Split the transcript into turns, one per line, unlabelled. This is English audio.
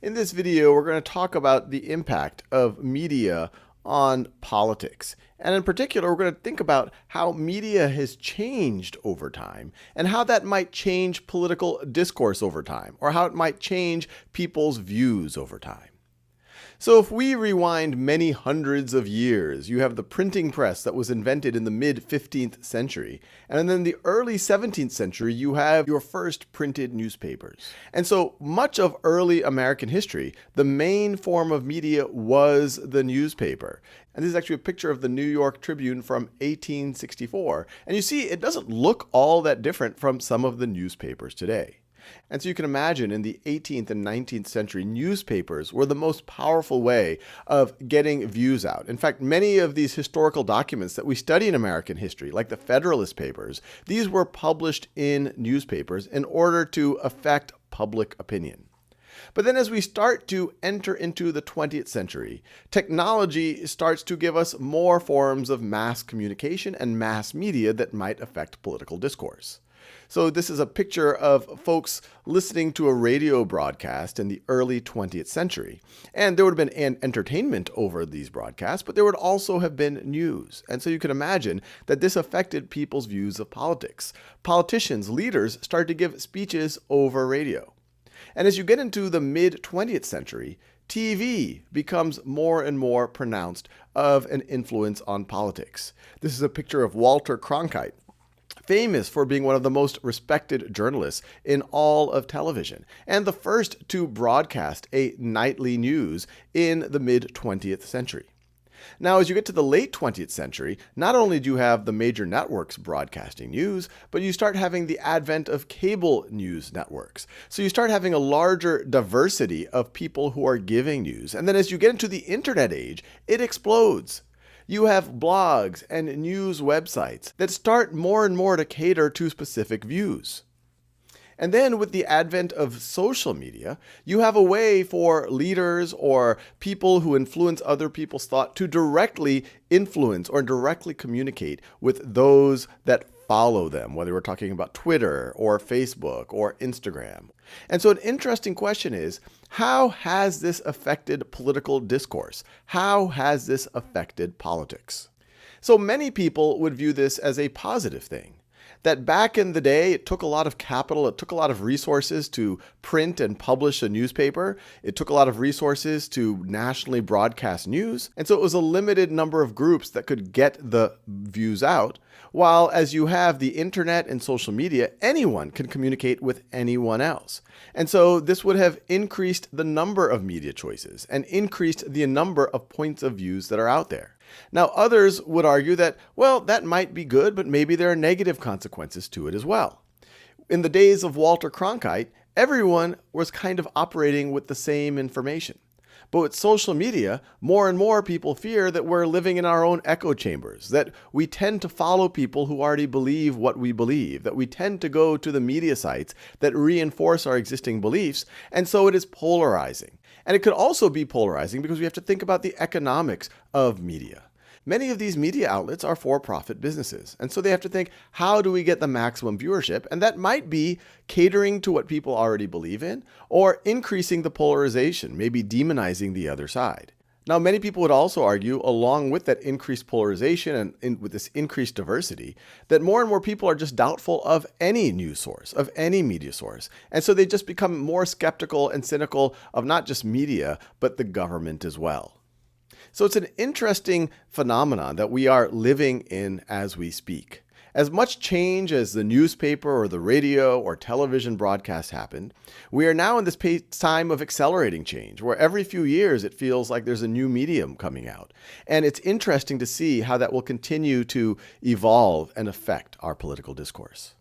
In this video, we're going to talk about the impact of media on politics. And in particular, we're going to think about how media has changed over time and how that might change political discourse over time, or how it might change people's views over time. So if we rewind many hundreds of years, you have the printing press that was invented in the mid-15th century. And then in the early 17th century, you have your first printed newspapers. And so much of early American history, the main form of media was the newspaper. And this is actually a picture of the New York Tribune from 1864. And you see, it doesn't look all that different from some of the newspapers today. And so you can imagine in the 18th and 19th century, newspapers were the most powerful way of getting views out. In fact, many of these historical documents that we study in American history, like the Federalist Papers, these were published in newspapers in order to affect public opinion. But then as we start to enter into the 20th century, technology starts to give us more forms of mass communication and mass media that might affect political discourse. So this is a picture of folks listening to a radio broadcast in the early 20th century. And there would have been an entertainment over these broadcasts, but there would also have been news. And so you can imagine that this affected people's views of politics. Politicians, leaders, started to give speeches over radio. And as you get into the mid-20th century, TV becomes more and more pronounced of an influence on politics. This is a picture of Walter Cronkite, famous for being one of the most respected journalists in all of television, and the first to broadcast a nightly news in the mid-20th century. Now, as you get to the late 20th century, not only do you have the major networks broadcasting news, but you start having the advent of cable news networks. So you start having a larger diversity of people who are giving news. And then as you get into the internet age, it explodes. You have blogs and news websites that start more and more to cater to specific views. And then with the advent of social media, you have a way for leaders or people who influence other people's thought to directly influence or directly communicate with those that follow them, whether we're talking about Twitter or Facebook or Instagram. And so an interesting question is, how has this affected political discourse? How has this affected politics? So many people would view this as a positive thing. That back in the day, it took a lot of capital, it took a lot of resources to print and publish a newspaper. It took a lot of resources to nationally broadcast news. And so it was a limited number of groups that could get the views out. While as you have the internet and social media, anyone can communicate with anyone else. And so this would have increased the number of media choices and increased the number of points of views that are out there. Now, others would argue that, well, that might be good, but maybe there are negative consequences to it as well. In the days of Walter Cronkite, everyone was kind of operating with the same information. But with social media, more and more people fear that we're living in our own echo chambers, that we tend to follow people who already believe what we believe, that we tend to go to the media sites that reinforce our existing beliefs, and so it is polarizing. And it could also be polarizing because we have to think about the economics of media. Many of these media outlets are for-profit businesses, and so they have to think, how do we get the maximum viewership? And that might be catering to what people already believe in, or increasing the polarization, maybe demonizing the other side. Now, many people would also argue, along with that increased polarization and with this increased diversity, that more and more people are just doubtful of any news source, of any media source. And so they just become more skeptical and cynical of not just media, but the government as well. So it's an interesting phenomenon that we are living in as we speak. As much change as the newspaper or the radio or television broadcast happened, we are now in this time of accelerating change, where every few years it feels like there's a new medium coming out. And it's interesting to see how that will continue to evolve and affect our political discourse.